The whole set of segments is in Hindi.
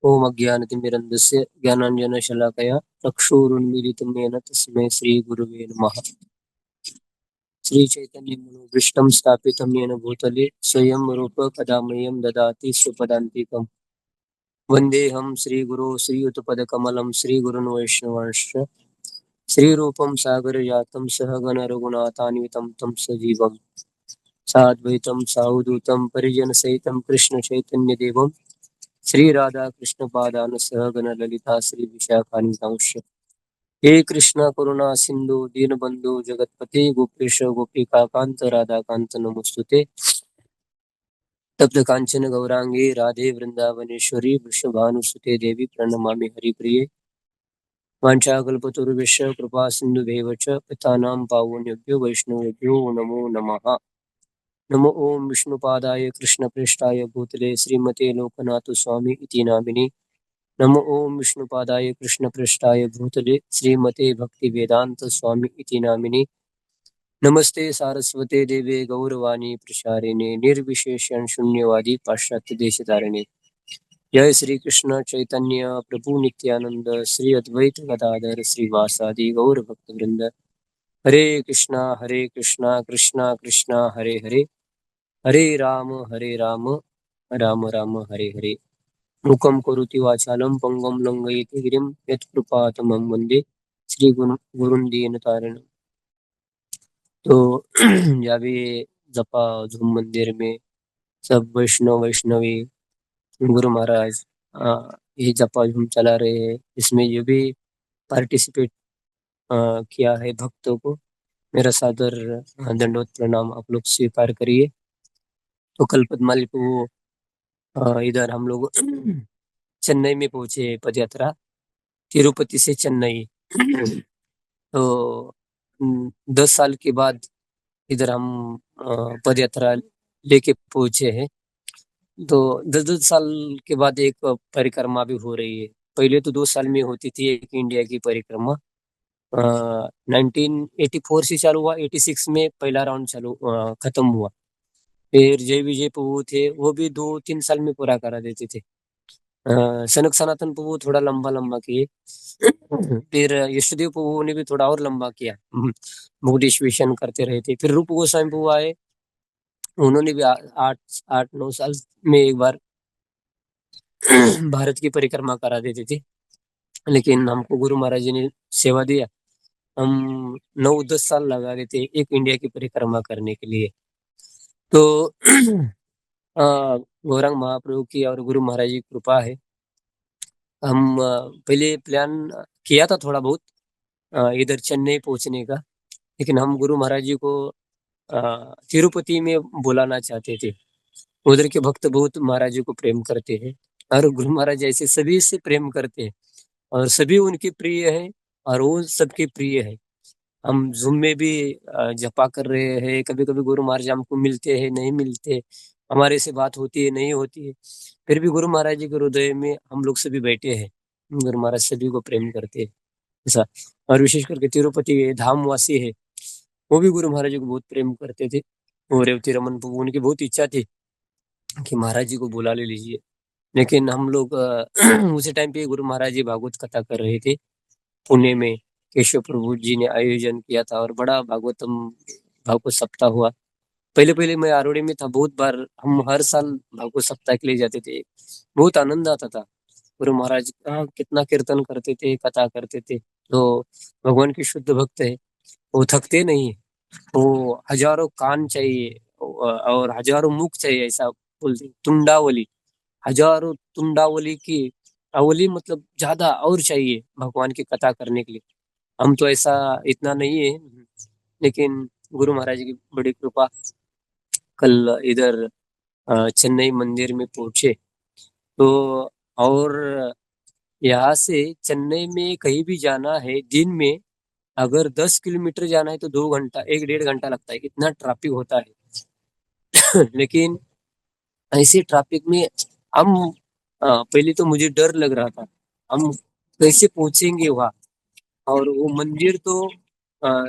ओम अज्ञानतिमिरन्धस्य ज्ञानाञ्जनशलाकया चक्षुरुन्मीलितं येन तस्मै श्रीगुरुवे नमः। श्रीचैतन्यमनोभीष्टं स्थापितं येन भूतले स्वयं रूप कदा मह्यं ददाति स्वपदान्तिकम्। वन्देऽहं श्रीगुरो श्रीयुतपदकमलं श्रीगुरुन् वैष्णवांश्च श्रीरूपं सागरजातं सहगण रघुनाथान्वितं तं सजीवं साद्वैतं सावधूतं परिजनसहितं कृष्णचैतन्यदेवं श्रीराधाकृष्णपादान् सहगण ललिता श्रीविशाखान्वितांश्च हे कृष्ण करुणा सिंधु दीनबंधु जगतपते गोपेश गोपिकांत राधाकांत नमोस्तुते। तप्त कांचन गौरांगे राधे वृंदावनेश्वरी वृषभानुसुते देवी प्रणमामि हरिप्रिये। वाञ्छाकल्पतरुभ्यश्च कृपा सिन्धुभ्येव च पितानां पावनेभ्यो वैष्णवेभ्यो नमो नमः। नमो ओं विष्णुपादाय कृष्णप्रेष्ठाय भूतले श्रीमते लोकनाथ स्वामी इति नामिने। नमो ओं विष्णुपादाय कृष्णप्रेष्ठाय भूतले श्रीमते भक्तिवेदांत स्वामी इति नामिने। नमस्ते सारस्वते देवे गौरवाणी प्रचारिणे निर्विशेषण शून्यवादी पाश्चात्य देशधारिणे। जय श्री कृष्ण चैतन्य प्रभु नित्यानंद श्री अद्वैत गदाधर श्रीवासादि गौर भक्त वृंद। हरे कृष्णा कृष्णा कृष्णा हरे हरे, हरे राम राम राम हरे हरे। मुखं करोति वाचालं पंगुं लंघयति गिरिं यत्कृपातमं वन्दे श्रीगुरुन् दीनतारिणम्। तो जब भी जपा झूम मंदिर में सब वैष्णवी गुरु महाराज ये जपा झूम चला रहे हैं, इसमें जो भी पार्टिसिपेट किया है भक्तों को मेरा सादर दंडवत प्रणाम आप लोग स्वीकार करिए। तो कल पद्माली को इधर हम लोग चेन्नई में पहुंचे पदयात्रा, तिरुपति से चेन्नई। तो 10 साल के बाद इधर हम पदयात्रा लेके पहुंचे हैं। तो 10 साल के बाद एक परिक्रमा भी हो रही है। पहले तो 2 साल में होती थी एक इंडिया की परिक्रमा। 1984 से चालू हुआ, 86 में पहला राउंड खत्म हुआ। फिर जय विजय प्रभु थे, वो भी 2-3 साल में पूरा करा देते थे। सनक सनातन प्रभु थोड़ा लंबा लंबा किए। फिर यशदेव प्रभु ने भी थोड़ा और लंबा किया, मुगटिश्वेशन करते रहे थे। फिर रूप गोस्वामी प्रभु आए, उन्होंने भी 8-9 साल में एक बार भारत की परिक्रमा करा देते थे। लेकिन हमको गुरु महाराज जी ने सेवा दिया, हम 9-10 साल लगा देते एक इंडिया की परिक्रमा करने के लिए। तो गौरांग महाप्रभु की और गुरु महाराज जी की कृपा है। हम पहले प्लान किया था थोड़ा बहुत इधर चेन्नई पहुंचने का, लेकिन हम गुरु महाराज जी को तिरुपति में बुलाना चाहते थे। उधर के भक्त बहुत महाराज जी को प्रेम करते हैं और गुरु महाराज ऐसे सभी से प्रेम करते हैं और सभी उनके प्रिय है और वो सबके प्रिय है। हम जूम में भी जपा कर रहे हैं, कभी कभी गुरु महाराज हमको मिलते हैं नहीं मिलते, हमारे से बात होती है नहीं होती है, फिर भी गुरु महाराज जी के हृदय में हम लोग सभी बैठे हैं। गुरु महाराज सभी को प्रेम करते हैं ऐसा। और विशेष करके तिरुपति धामवासी है, वो भी गुरु महाराज जी को बहुत प्रेम करते थे। और रेवती रमन प्रभु, उनकी बहुत इच्छा थी कि महाराज जी को बुला ले लीजिए। लेकिन हम लोग उसी टाइम पे गुरु महाराज जी भागवत कथा कर रहे थे पुणे में, केशव प्रभु जी ने आयोजन किया था और बड़ा भागवत सप्ताह हुआ। पहले पहले मैं आरोड़ी में था, बहुत बार हम हर साल भागवत सप्ताह के लिए जाते थे, बहुत आनंद आता था। गुरु महाराज का कितना कीर्तन करते थे, कथा करते थे। तो भगवान के शुद्ध भक्त है, वो थकते नहीं, वो हजारों कान चाहिए और हजारों मुख चाहिए ऐसा बोलते। तुंडावली, हजारों तुंडावली की अवली मतलब ज्यादा और चाहिए भगवान की कथा करने के लिए। हम तो ऐसा इतना नहीं है, लेकिन गुरु महाराज की बड़ी कृपा। कल इधर चेन्नई मंदिर में पहुंचे तो, और यहाँ से चेन्नई में कहीं भी जाना है दिन में, अगर 10 किलोमीटर जाना है तो 2 घंटा 1-1.5 घंटा लगता है, इतना ट्रैफिक होता है। लेकिन ऐसे ट्रैफिक में हम पहले तो मुझे डर लग रहा था, हम कैसे पहुंचेंगे वहाँ। और वो मंदिर तो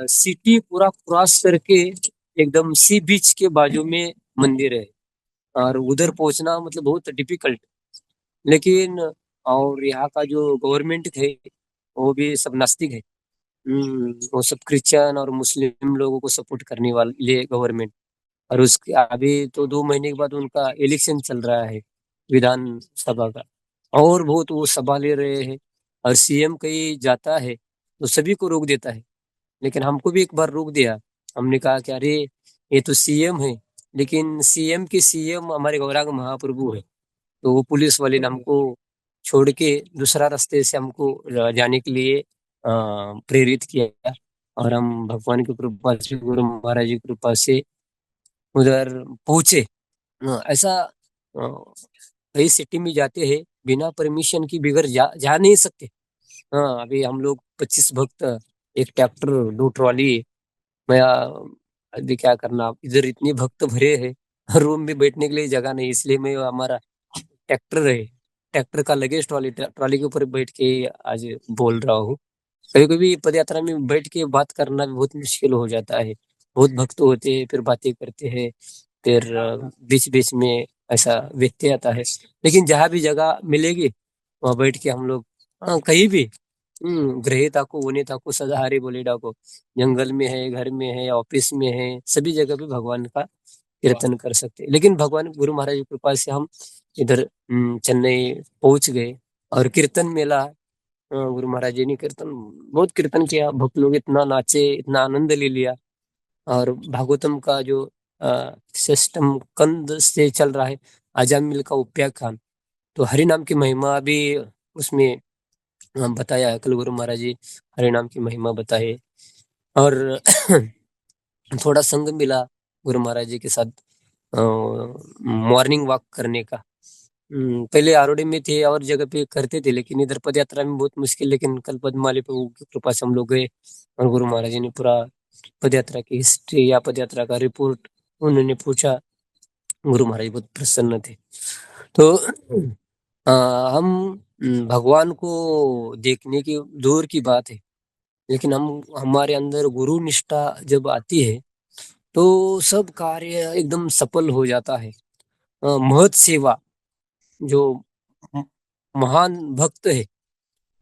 सिटी पूरा क्रॉस करके एकदम सी बीच के बाजू में मंदिर है और उधर पहुंचना मतलब बहुत डिफिकल्ट। लेकिन और यहाँ का जो गवर्नमेंट है वो भी सब नास्तिक है। वो सब क्रिश्चियन और मुस्लिम लोगों को सपोर्ट करने वाले गवर्नमेंट। और उसके अभी तो 2 महीने के बाद उनका इलेक्शन चल रहा है विधानसभा का। और बहुत वो सभा ले रहे हैं। और सीएम कहीं जाता है तो सभी को रोक देता है। लेकिन हमको भी एक बार रोक दिया। हमने कहा कि अरे ये तो सीएम है, लेकिन सीएम के सीएम हमारे गौरांग महाप्रभु है। तो वो पुलिस वाले ने हमको छोड़ के दूसरा रास्ते से हमको जाने के लिए प्रेरित किया। और हम भगवान की कृपा से, गुरु महाराज की कृपा से उधर पहुंचे। ऐसा कई सिटी में जाते हैं बिना परमिशन की, बगैर जा नहीं सकते। हाँ, अभी हम लोग 25 भक्त, एक ट्रैक्टर, 2 ट्रॉली। मैं अभी क्या करना, इधर इतने भक्त भरे हैं, रूम में बैठने के लिए जगह नहीं, इसलिए मैं हमारा ट्रैक्टर है, ट्रैक्टर का लगेज ट्रॉली, ट्रॉली के ऊपर बैठ के आज बोल रहा हूँ। कभी कभी पद यात्रा में बैठ के बात करना भी बहुत मुश्किल हो जाता है। बहुत भक्त होते हैं, फिर बातें करते हैं, फिर बीच बीच में ऐसा व्यक्ति आता है। लेकिन जहाँ भी जगह मिलेगी वहाँ बैठ के हम लोग, हाँ, कहीं भी, ग्रहे ताको वने ताको सदाहरित बोले डाको। जंगल में है, घर में है, ऑफिस में है, सभी जगह पे भगवान का कीर्तन कर सकते हैं। लेकिन भगवान गुरु महाराज की कृपा से हम इधर चेन्नई पहुंच गए। और कीर्तन मेला, गुरु महाराज जी ने कीर्तन, बहुत कीर्तन किया, भक्त लोग इतना नाचे, इतना आनंद ले लिया। और भागवतम का जो सिस्टम कंद से चल रहा है, अजामिल का उपाख्यान, तो हरि नाम की महिमा भी उसमें बताया है। कल गुरु महाराज जी हरि नाम की महिमा बताए। और थोड़ा संग मिला गुरु महाराज जी के साथ मॉर्निंग वॉक करने का। पहले आरोडी में थे और जगह पे करते थे, लेकिन इधर पद यात्रा में बहुत मुश्किल। लेकिन कल पद्माली प्रभु की कृपा से हम लोग गए और गुरु महाराज जी ने पूरा पद यात्रा की हिस्ट्री या पद यात्रा का रिपोर्ट उन्होंने पूछा। गुरु महाराज बहुत प्रसन्न थे। तो हम भगवान को देखने की दूर की बात है, लेकिन हम हमारे अंदर गुरु निष्ठा जब आती है तो सब कार्य एकदम सफल हो जाता है। महत सेवा, जो म- महान भक्त है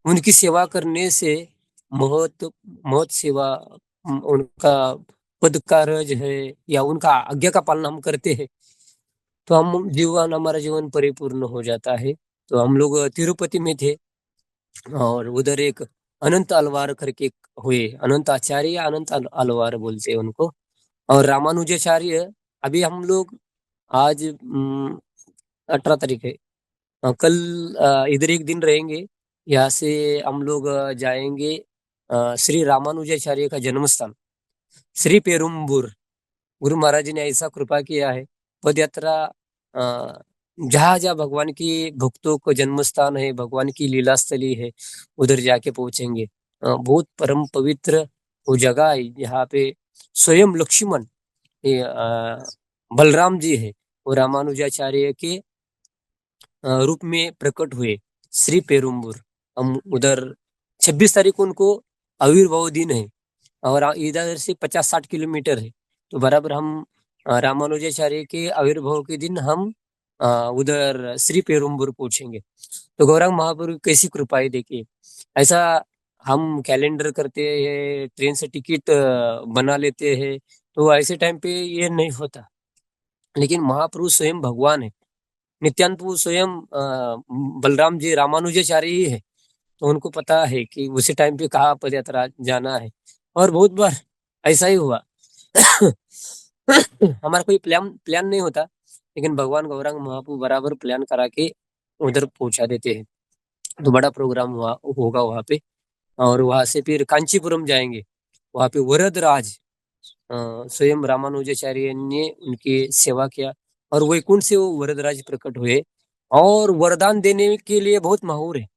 उनकी सेवा करने से, महत महत सेवा, उनका पद कार्य है या उनका आज्ञा का पालन हम करते हैं तो हम जीवन, हमारा जीवन परिपूर्ण हो जाता है। तो हम लोग तिरुपति में थे और उधर एक अनंत अलवार करके हुए, अनंत आचार्य या अनंत अलवार बोलते हैं उनको, और रामानुजाचार्य। अभी हम लोग आज 18 तारीख है। कल इधर एक दिन रहेंगे। यहाँ से हम लोग जाएंगे श्री रामानुजाचार्य का जन्म स्थान श्री पेरुम्बूर। गुरु महाराज जी ने ऐसा कृपा किया है, पद यात्रा जहाँ जहाँ भगवान की भक्तों को जन्म स्थान है, भगवान की लीला स्थली है, उधर जाके पहुंचेंगे। बहुत परम पवित्र वो जगह है। यहाँ पे स्वयं लक्ष्मण, ये बलराम जी है, वो रामानुजाचार्य के रूप में प्रकट हुए श्री पेरुम्बूर। हम उधर 26 तारीख को उनको आविर्भाव दिन है। और इधर से 50-60 किलोमीटर है। तो बराबर हम रामानुजाचार्य के आविर्भाव के दिन हम उधर श्री पेरुम्बूर पहुंचेंगे। तो गौरांग महाप्रभु की कैसी कृपाएं देखिए। ऐसा हम कैलेंडर करते हैं, ट्रेन से टिकट बना लेते हैं, तो ऐसे टाइम पे ये नहीं होता। लेकिन महाप्रभु स्वयं भगवान है, नित्यानंद प्रभु स्वयं बलराम जी रामानुजाचार्य ही है। तो उनको पता है कि उसी टाइम पे कहाँ पद यात्रा जाना है। और बहुत बार ऐसा ही हुआ। हमारा कोई प्लान प्लान नहीं होता, लेकिन भगवान गौरांग महाप्रभु बराबर प्लान करा के उधर पहुंचा देते हैं। तो बड़ा प्रोग्राम हुआ होगा वहाँ पे। और वहां से फिर कांचीपुरम जाएंगे। वहाँ पे वरदराज स्वयं रामानुजाचार्य ने उनकी सेवा किया और वैकुंठ से वो वरदराज प्रकट हुए और वरदान देने के लिए बहुत माहूर है,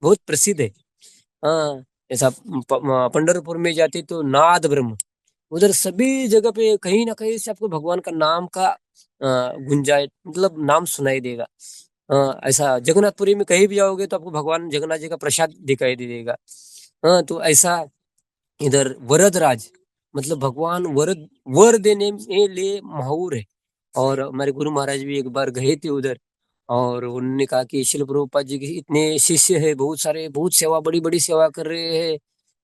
बहुत प्रसिद्ध है। हाँ, ऐसा पंढरपुर में जाते तो नाद ब्रह्म, उधर सभी जगह पे कहीं ना कहीं से आपको भगवान का नाम का गुंजाय, मतलब नाम सुनाई देगा। ऐसा जगन्नाथपुरी में कहीं भी जाओगे तो आपको भगवान जगन्नाथ जी का प्रसाद दिखाई दे देगा। हाँ, तो ऐसा इधर वरदराज, मतलब भगवान वरद, वर देने में लिए माहूर है। और हमारे गुरु महाराज भी एक बार गए थे उधर, और उन्होंने कहा कि शिल प्रभुपाद जी के इतने शिष्य है, बहुत सारे, बहुत सेवा, बड़ी-बड़ी सेवा कर रहे हैं,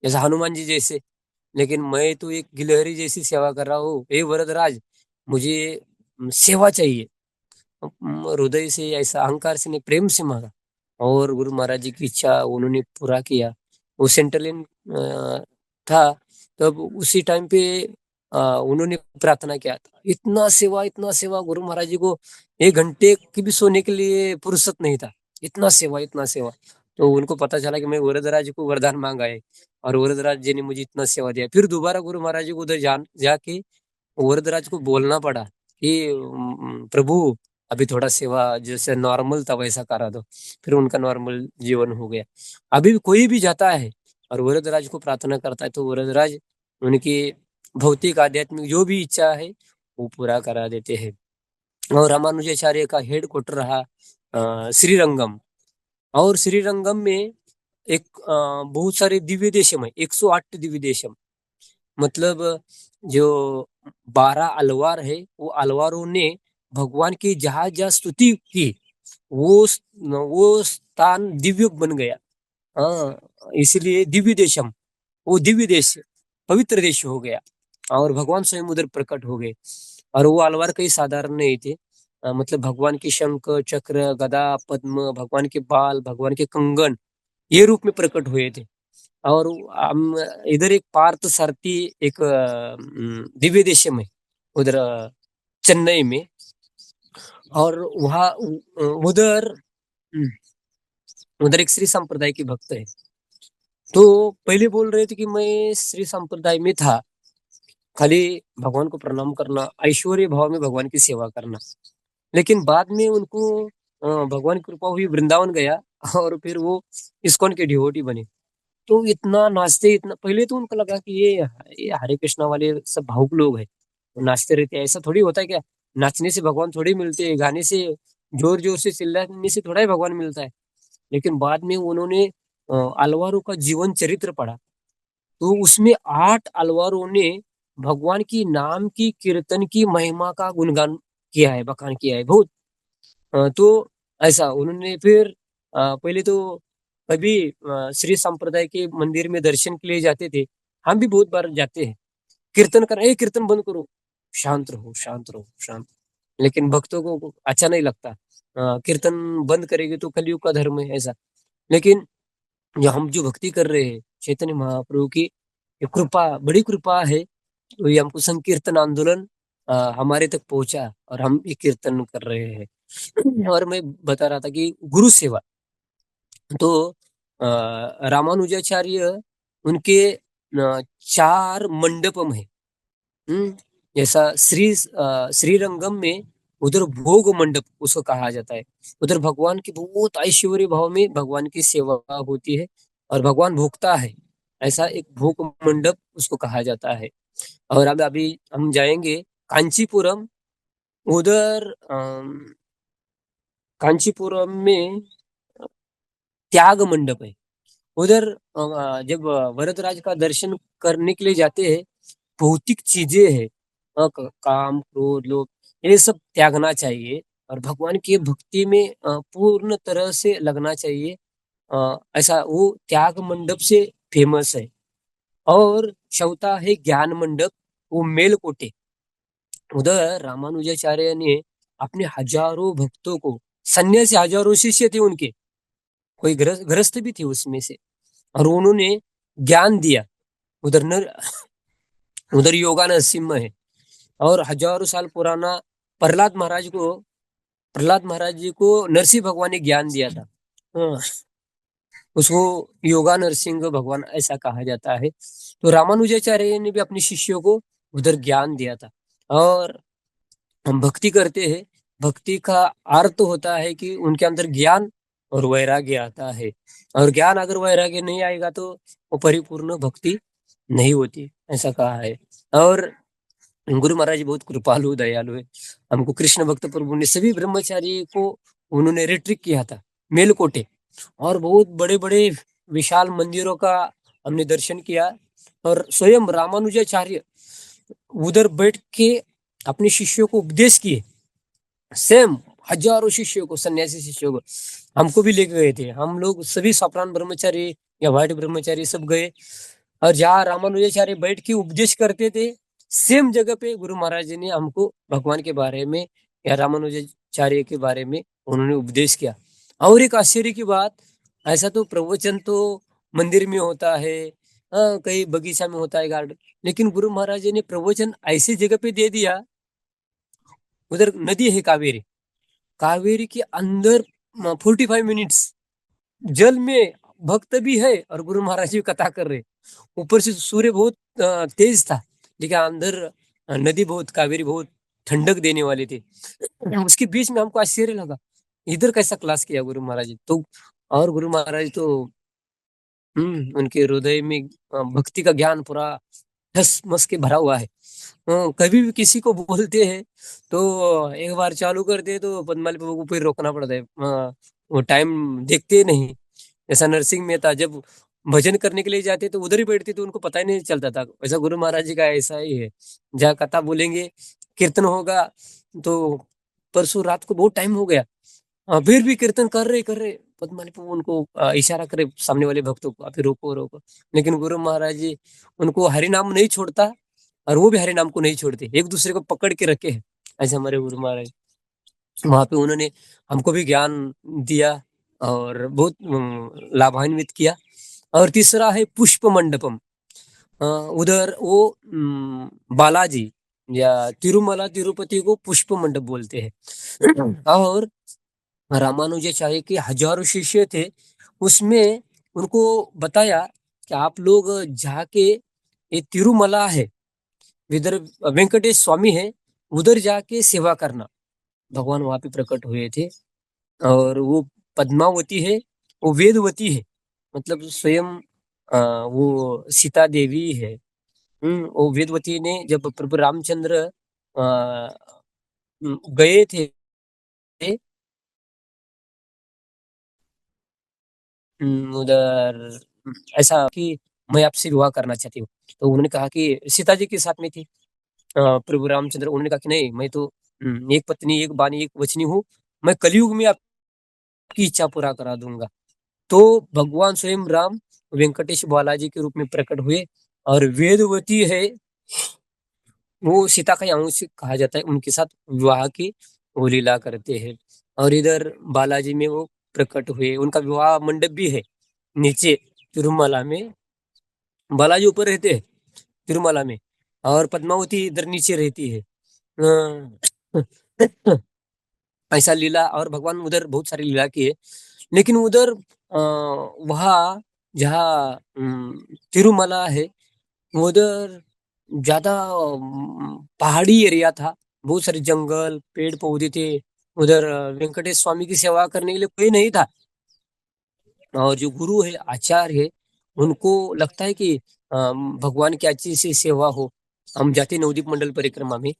जैसे हनुमान जी जैसे। लेकिन मैं तो एक गिलहरी जैसी सेवा कर रहा हूँ। हे वरदराज, मुझे सेवा चाहिए। हृदय से ऐसा अहंकार से नहीं, प्रेम से माँगा और गुरु महाराज जी की इच्छा उन्होंने पूरा किया। वो सेंट्रल था, तब उसी टाइम पे उन्होंने प्रार्थना किया था। इतना सेवा गुरु महाराज जी को 1 घंटे की भी सोने के लिए फुर्सत नहीं था। इतना सेवा, इतना सेवा। तो उनको पता चला कि मैं वरदराज को वरदान माँगा है और वरदराज जी ने मुझे इतना सेवा दिया। फिर दोबारा गुरु महाराज जी को उधर जाके वरदराज को बोलना पड़ा कि प्रभु, अभी थोड़ा सेवा जैसे नॉर्मल था वैसा करा दो। फिर उनका नॉर्मल जीवन हो गया। अभी भी कोई भी जाता है और वरदराज को प्रार्थना करता है तो वरदराज उनकी भौतिक आध्यात्मिक जो भी इच्छा है वो पूरा करा देते हैं। और रामानुजाचार्य का हेड क्वार्टर रहा श्रीरंगम। और श्रीरंगम में एक बहुत सारे दिव्य देशम है, 108 दिव्य देशम। मतलब जो 12 अलवार है, वो अलवारों ने भगवान की जहाँ-जहाँ स्तुति की, वो स्थान दिव्य बन गया। हाँ, इसलिए दिव्य देशम, वो दिव्य देश, पवित्र देश हो गया और भगवान स्वयं उधर प्रकट हो गए। और वो अलवार कहीं साधारण नहीं थे। मतलब भगवान के शंख, चक्र, गदा, पद्म, भगवान के बाल, भगवान के कंगन, ये रूप में प्रकट हुए थे। और हम इधर एक पार्थ सारथी एक दिव्य देशम है उधर चेन्नई में। और वहाँ उधर उधर एक श्री संप्रदाय के भक्त है। तो पहले बोल रहे थे कि मैं श्री संप्रदाय में था, खाली भगवान को प्रणाम करना, ऐश्वर्य भाव में भगवान की सेवा करना। लेकिन बाद में उनको भगवान की कृपा हुई, वृंदावन गया और फिर वो इस्कॉन के डिवोटी बने। तो इतना नाचते, इतना पहले तो उनको लगा कि ये हरे कृष्णा वाले सब भावुक लोग हैं, वो नाचते रहते हैं। ऐसा थोड़ी होता है क्या? नाचने से भगवान थोड़ी मिलते हैं, गाने से, जोर जोर से चिल्लाने से थोड़ा ही भगवान मिलता है। लेकिन बाद में उन्होंने अलवारों का जीवन चरित्र पढ़ा, तो उसमें 8 अलवारों ने भगवान की नाम की कीर्तन की महिमा का गुणगान किया है, बखान किया है बहुत। तो ऐसा उन्होंने फिर पहले तो कभी श्री संप्रदाय के मंदिर में दर्शन के लिए जाते थे। हम भी बहुत बार जाते हैं। कीर्तन कर, "ए कीर्तन बंद करो, शांत रहो, शांत रहो, शांत।" लेकिन भक्तों को अच्छा नहीं लगता। कीर्तन बंद करेंगे तो कलयुग का धर्म है ऐसा। लेकिन जो हम जो भक्ति कर रहे हैं, चैतन्य महाप्रभु की ये कृपा, बड़ी कृपा है। तो ये हमको संकीर्तन आंदोलन हमारे तक पहुँचा और हम ये कीर्तन कर रहे हैं। और मैं बता रहा था कि गुरु सेवा, तो रामानुजाचार्य उनके 4 मंडपम है। हुँ, जैसा श्रीरंगम में उधर भोग मंडप उसको कहा जाता है। उधर भगवान की बहुत ऐश्वर्य भाव में भगवान की सेवा होती है और भगवान भोगता है। ऐसा एक भोग मंडप उसको कहा जाता है। और अब अभी हम जाएँगे कांचीपुरम। उधर कांचीपुरम में त्याग मंडप है। उधर जब वरदराज का दर्शन करने के लिए जाते हैं, भौतिक चीजें हैं, काम, क्रोध, लोभ, ये सब त्यागना चाहिए और भगवान की भक्ति में पूर्ण तरह से लगना चाहिए। ऐसा वो त्याग मंडप से फेमस है। और चौथा है ज्ञान मंडप, वो मेलकोटे। उधर रामानुजाचार्य ने अपने हजारों भक्तों को, सन्यासी हजारों शिष्य थे उनके, कोई गृहस्थ भी थे उसमें से, और उन्होंने ज्ञान दिया। उधर उधर योगा नरसिम्हा है। और हजारों साल पुराना प्रहलाद महाराज को प्रहलाद महाराज जी को नरसिंह भगवान ने ज्ञान दिया था। हाँ, उसको योगा नरसिंह भगवान ऐसा कहा जाता है। तो रामानुजाचार्य ने भी अपने शिष्यों को उधर ज्ञान दिया था। और हम भक्ति करते हैं, भक्ति का अर्थ होता है कि उनके अंदर ज्ञान और वैराग्य आता है। और ज्ञान अगर वैराग्य नहीं आएगा तो वो परिपूर्ण भक्ति नहीं होती, ऐसा कहा है। और गुरु महाराज जी बहुत कृपालु दयालु है। हमको कृष्ण भक्त प्रभु ने सभी ब्रह्मचारी को उन्होंने रिट्रीट किया था मेलकोटे, और बहुत बड़े बड़े विशाल मंदिरों का हमने दर्शन किया। और स्वयं रामानुजाचार्य उधर बैठ के अपने शिष्यों को उपदेश किए, सेम हजारों शिष्यों को, सन्यासी शिष्यों को हमको भी लेके गए थे। हम लोग सभी सप्रान ब्रह्मचारी या वाइट ब्रह्मचारी सब गए, और जहाँ रामानुजाचार्य बैठ के उपदेश करते थे, सेम जगह पे गुरु महाराज जी ने हमको भगवान के बारे में या रामानुजाचार्य के बारे में उन्होंने उपदेश किया। और एक आश्चर्य की बात, ऐसा तो प्रवचन तो मंदिर में होता है, कहीं बगीचा में होता है, गार्डन, लेकिन गुरु महाराज जी ने प्रवचन ऐसी जगह पे दे दिया। उधर नदी है कावेरी, कावेरी के अंदर 45 मिनट्स जल में भक्त भी है और गुरु महाराज जी कथा कर रहे। ऊपर से सूर्य बहुत तेज था, लेकिन अंदर नदी बहुत, कावेरी बहुत ठंडक देने वाले थे। उसके बीच में हमको आश्चर्य लगा, इधर कैसा क्लास किया गुरु महाराज जी तो। और गुरु महाराज तो उनके हृदय में भक्ति का ज्ञान पूरा ठस मस के भरा हुआ है। कभी भी किसी को बोलते हैं तो एक बार चालू करते हैं तो पद्माली बाबू को फिर रोकना पड़ता है। वो टाइम देखते नहीं। ऐसा नरसिंह मेहता जब भजन करने के लिए जाते तो उधर ही बैठते, तो उनको पता ही नहीं चलता था। वैसा गुरु महाराज जी का ऐसा ही है, जहाँ कथा बोलेंगे, कीर्तन होगा, तो परसों रात को बहुत टाइम हो गया, फिर भी कीर्तन कर रहे पद्माली प्रभु उनको इशारा करे सामने वाले भक्तों को, फिर रोको रोको। लेकिन गुरु महाराज जी उनको हरि नाम नहीं छोड़ता, और वो भी हरि नाम को नहीं छोड़ते, एक दूसरे को पकड़ के रखे हैं। ऐसे हमारे गुरु महाराज, वहां पे उन्होंने हमको भी ज्ञान दिया और बहुत लाभान्वित किया। और तीसरा है पुष्प मंडपम। उधर वो बालाजी या तिरुमला तिरुपति को पुष्प मंडप बोलते हैं। और रामानुजाचार्य के हजारों शिष्य थे, उसमें उनको बताया कि आप लोग जाके, ये तिरुमला है, इधर वेंकटेश स्वामी है, उधर जाके सेवा करना। भगवान वहां पे प्रकट हुए थे। और वो पद्मावती है, वो वेदवती है, मतलब स्वयं वो सीता देवी है। वो वेदवती ने जब प्रभु रामचंद्र गए थे, उधर ऐसा कि मैं आपसे विवाह करना चाहती हूँ, तो उन्होंने कहा कि सीता जी के साथ में थी प्रभु रामचंद्र, उन्होंने कहा कि नहीं, मैं तो एक पत्नी, एक बानी, एक वचनी हूँ, मैं कलयुग में आपकी इच्छा पूरा करा दूंगा। तो भगवान स्वयं राम वेंकटेश बालाजी के रूप में प्रकट हुए, और वेदवती है, वो सीता का अंश कहा जाता है, उनके साथ विवाह की वो लीला करते हैं। और इधर बालाजी में वो प्रकट हुए, उनका विवाह मंडप भी है नीचे तिरुमला में। बालाजी ऊपर रहते हैं तिरुमला में, और पद्मावती इधर नीचे रहती है। ऐसा लीला, और भगवान उधर बहुत सारी लीला की है। लेकिन उधर वहाँ जहाँ तिरुमला है, उधर ज्यादा पहाड़ी एरिया था, बहुत सारे जंगल, पेड़ पौधे थे। उधर वेंकटेश स्वामी की सेवा करने के लिए कोई नहीं था। और जो गुरु है, आचार्य है, उनको लगता है कि भगवान की अच्छी सी सेवा हो। हम जाते नवदीप मंडल परिक्रमा में,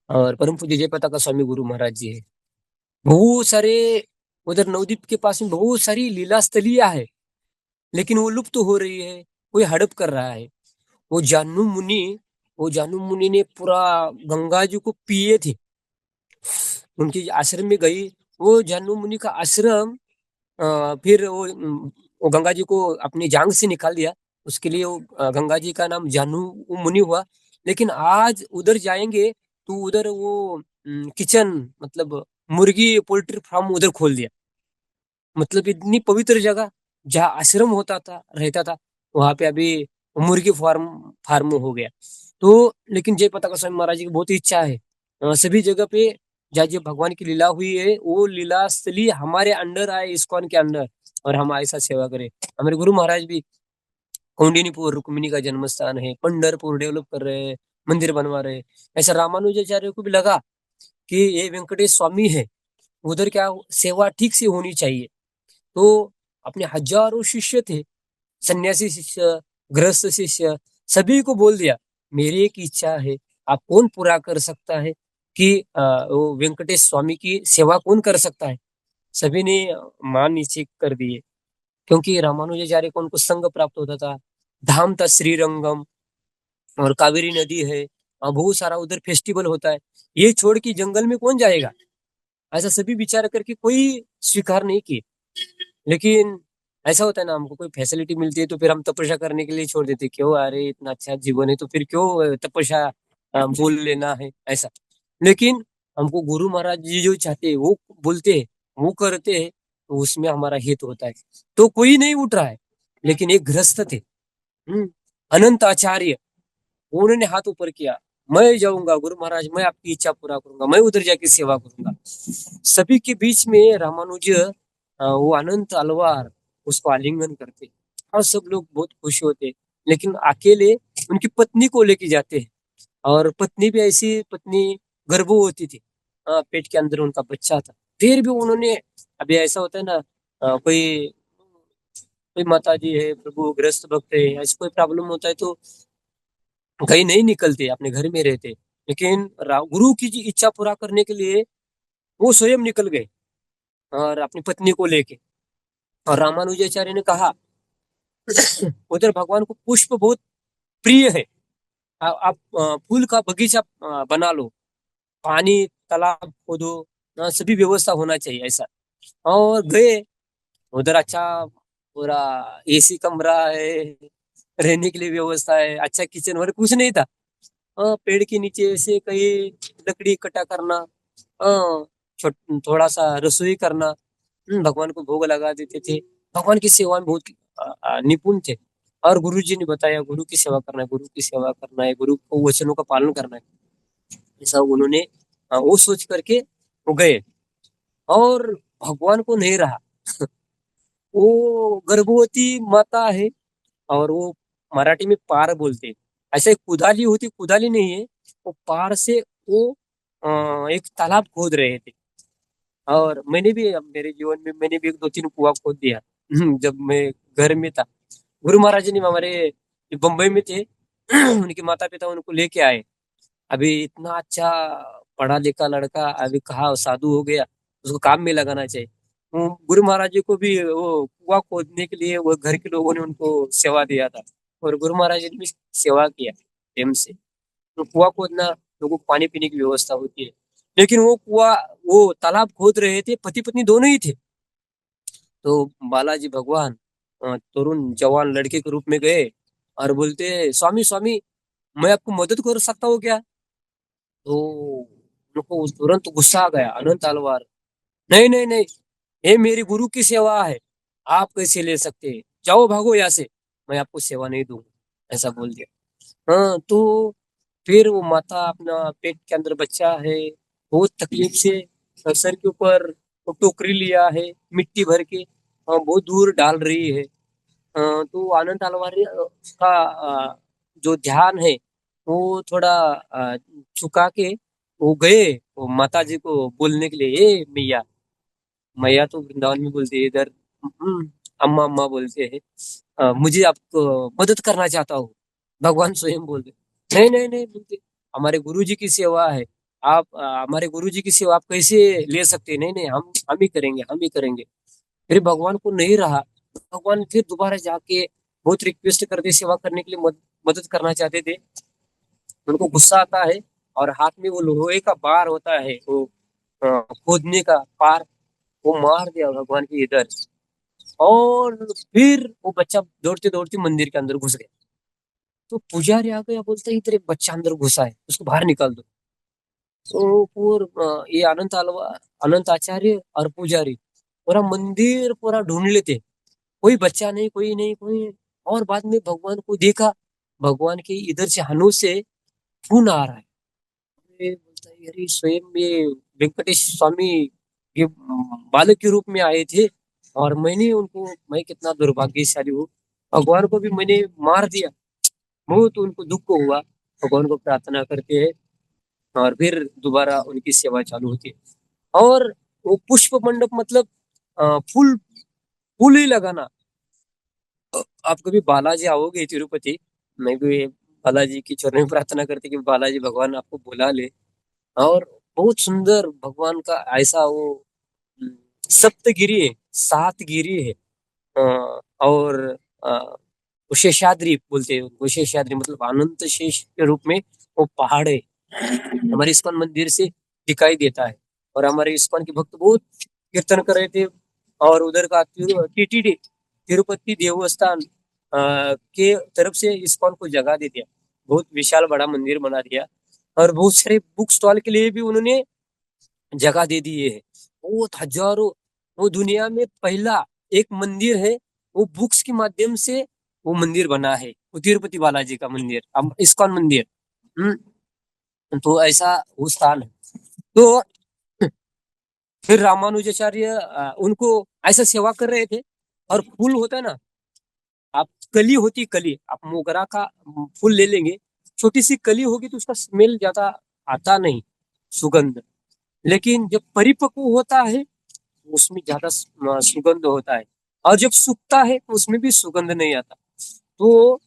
और परम पूज्य जय पताका स्वामी गुरु महाराज जी है। बहुत सारे उधर नवदीप के पास में बहुत सारी लीला स्थलियां है, लेकिन वो लुप्त हो रही है, कोई हड़प कर रहा है। वो जानू मुनि वो जानू मुनि ने पूरा गंगा जी को पिए थे, उनके आश्रम में गई। वो जानू मुनि का आश्रम फिर वो गंगा जी को अपनी जांग से निकाल दिया, उसके लिए वो गंगा जी का नाम जानू मुनि हुआ। लेकिन आज उधर जाएंगे तो उधर वो किचन, मतलब मुर्गी पोल्ट्री फार्म उधर खोल दिया। मतलब इतनी पवित्र जगह जहाँ आश्रम होता था, रहता था, वहां पे अभी मुर्गी फार्म फार्म हो गया। तो लेकिन जय पताका स्वामी महाराज जी की बहुत इच्छा है, सभी जगह पे जहाँ जो भगवान की लीला हुई है, वो लीला स्थली हमारे अंडर आए, इस्कॉन के अंडर, और हम ऐसा सेवा करें। हमारे गुरु महाराज भी कौंडिन्यपुर रुक्मिणी का जन्म स्थान है, पंढरपुर डेवलप कर रहे हैं, मंदिर बनवा रहे हैं। ऐसा रामानुजाचार्य को भी लगा कि ये वेंकटेश स्वामी है, उधर क्या सेवा ठीक से होनी चाहिए। तो अपने हजारों शिष्य थे, सन्यासी शिष्य, गृहस्थ शिष्य, सभी को बोल दिया, मेरी एक इच्छा है, आप कौन पूरा कर सकता है कि वो वेंकटेश स्वामी की सेवा कौन कर सकता है। सभी ने मान नीचे कर दिए, क्योंकि रामानुजाचार्य को उनको संग प्राप्त होता था। धाम था श्रीरंगम, और कावेरी नदी है, बहुत सारा उधर फेस्टिवल होता है। ये छोड़ के जंगल में कौन जाएगा। ऐसा सभी विचार करके कोई स्वीकार नहीं किए। लेकिन ऐसा होता है ना, हमको कोई फैसिलिटी मिलती है तो फिर हम तपस्या करने के लिए छोड़ देते हैं। क्यों, अरे इतना अच्छा जीवन है तो फिर क्यों तपस्या बोल लेना है ऐसा। लेकिन हमको गुरु महाराज जी जो चाहते हैं वो बोलते हैं, वो करते हैं, तो उसमें हमारा हित होता है। तो कोई नहीं उठ रहा है, लेकिन एक गृहस्थ थे, अनंत आचार्य, उन्होंने हाथ ऊपर किया। मैं जाऊंगा गुरु महाराज, मैं आपकी इच्छा पूरा करूंगा, मैं उधर जाके सेवा करूंगा। सभी के बीच में रामानुज वो अनंत अलवार उसको आलिंगन करते और सब लोग बहुत खुश होते। लेकिन अकेले उनकी पत्नी को लेके जाते हैं, और पत्नी भी ऐसी पत्नी गर्भवती थी। पेट के अंदर उनका बच्चा था। फिर भी उन्होंने, अभी ऐसा होता है ना, कोई कोई माता जी है, प्रभु ग्रस्त भक्त है, ऐसी कोई प्रॉब्लम होता है तो कहीं नहीं निकलते, अपने घर में रहते। लेकिन गुरु की जी इच्छा पूरा करने के लिए वो स्वयं निकल गए, और अपनी पत्नी को लेके। और रामानुजाचार्य ने कहा, उधर भगवान को पुष्प बहुत प्रिय है। आप फूल का बगीचा बना लो, पानी तालाब खोदो, सभी व्यवस्था होना चाहिए ऐसा। और गए उधर, अच्छा पूरा एसी कमरा है, रहने के लिए व्यवस्था है, अच्छा किचन वगैरह कुछ नहीं था। पेड़ के नीचे ऐसे कहीं लकड़ी इकट्ठा करना, थोड़ा सा रसोई करना, भगवान को भोग लगा देते थे। भगवान की सेवा में बहुत निपुण थे। और गुरु जी ने बताया, गुरु की सेवा करना है, गुरु की सेवा करना है, गुरु को वचनों का पालन करना है, ऐसा उन्होंने वो सोच करके वो गए। और भगवान को नहीं रहा। वो गर्भवती माता है, और वो मराठी में पार बोलते। ऐसे कुदाली होती, कुदाली नहीं है, वो पार से वो एक तालाब खोद रहे थे। और मैंने भी मेरे जीवन में मैंने भी एक दो तीन कुआं खोद दिया। जब मैं घर में था, गुरु महाराज जी ने हमारे बम्बई में थे, उनके माता पिता उनको लेके आए। अभी इतना अच्छा पढ़ा लिखा लड़का अभी कहाँ साधु हो गया, उसको काम में लगाना चाहिए। गुरु महाराज जी को भी वो कुआं खोदने के लिए वो घर के लोगों ने उनको सेवा दिया था, और गुरु महाराज जी ने भी सेवा किया प्रेम से। तो कुआं खोदना, लोगों को पानी पीने की व्यवस्था होती है। लेकिन वो कुआं, वो तालाब खोद रहे थे, पति पत्नी दोनों ही थे। तो बालाजी भगवान तरुण जवान लड़के के रूप में गए और बोलते, स्वामी स्वामी, मैं आपको मदद कर सकता हूँ क्या? तो उनको तुरंत गुस्सा आ गया, अनंत तलवार, नहीं नहीं नहीं, ये मेरी गुरु की सेवा है, आप कैसे ले सकते हैं? जाओ भागो यहाँ से, मैं आपको सेवा नहीं दूंगा, ऐसा बोल दिया। हाँ, तो फिर वो माता अपना पेट के अंदर बच्चा है, बहुत तकलीफ से सर के ऊपर वो टोकरी लिया है, मिट्टी भर के बहुत दूर डाल रही है। तो आनंद तलवार का जो ध्यान है वो थोड़ा चुका के वो गए, वो माता जी को बोलने के लिए, ए मैया, मैया तो वृंदावन में बोलते हैं, इधर अम्मा अम्मा बोलते हैं। मुझे आपको मदद करना चाहता हूँ। भगवान स्वयं बोलते, नहीं नहीं नहीं बोलते, हमारे गुरु जी की सेवा है, आप हमारे गुरु जी की सेवा आप कैसे ले सकते हैं? नहीं नहीं, हम ही करेंगे, हम ही करेंगे। फिर भगवान को नहीं रहा। भगवान फिर दोबारा जाके बहुत रिक्वेस्ट करते, सेवा करने के लिए मदद करना चाहते थे। उनको गुस्सा आता है, और हाथ में वो लोहे का बार होता है, वो खोदने का पार, वो मार दिया भगवान के इधर। और फिर वो बच्चा दौड़ते दौड़ते मंदिर के अंदर घुस गया। तो पुजारी आ गया, बोलता है, इधर एक बच्चा अंदर घुसा है, उसको बाहर निकाल दो। तो ये अनंत आचार्य और पुजारी पूरा मंदिर पूरा ढूंढ लेते, कोई बच्चा नहीं, कोई नहीं, कोई नहीं। और बाद में भगवान को देखा, भगवान के इधर से हनु से खून आ रहा है। ये बोलता है, अरे स्वयं ये वेंकटेश स्वामी ये बालक के रूप में आए थे, और मैंने उनको, मैं कितना दुर्भाग्यशाली हूँ, भगवान को भी मैंने मार दिया। बहुत उनको दुख हुआ, भगवान को प्रार्थना करते हैं, और फिर दोबारा उनकी सेवा चालू होती है। और वो पुष्प मंडप मतलब फूल, फूल ही लगाना। आप कभी बालाजी आओगे तिरुपति, मैं भी बालाजी की चरणों में प्रार्थना करते कि बालाजी भगवान आपको बुला ले। और बहुत सुंदर भगवान का ऐसा वो हम्म, सप्तगिरी है, सात गिरी है। और वो शेषाद्रि बोलते हैं उनको, शेषाद्रि मतलब अनंत शेष के रूप में वो पहाड़ है, हमारे इस्कॉन मंदिर से दिखाई देता है। और हमारे इस्कॉन के भक्त बहुत कीर्तन कर रहे थे। और उधर का टीटीडी तिरुपति देवस्थान के तरफ से इस्कॉन को जगह दे दिया, बहुत विशाल बड़ा मंदिर बना दिया। और बहुत सारे बुक स्टॉल के लिए भी उन्होंने जगह दे दिए है। बहुत हजारों, वो दुनिया में पहला एक मंदिर है, वो बुक्स के माध्यम से वो मंदिर बना है, वो तिरुपति बालाजी का मंदिर, इस्कॉन मंदिर। तो ऐसा वो स्थान है। तो फिर रामानुजाचार्य उनको ऐसा सेवा कर रहे थे। और फूल होता है ना, आप कली होती, कली आप मोगरा का फूल ले लेंगे, छोटी सी कली होगी तो उसका स्मेल ज्यादा आता नहीं, सुगंध। लेकिन जब परिपक्व होता है उसमें ज्यादा सुगंध होता है। और जब सूखता है तो उसमें भी सुगंध नहीं आता। तो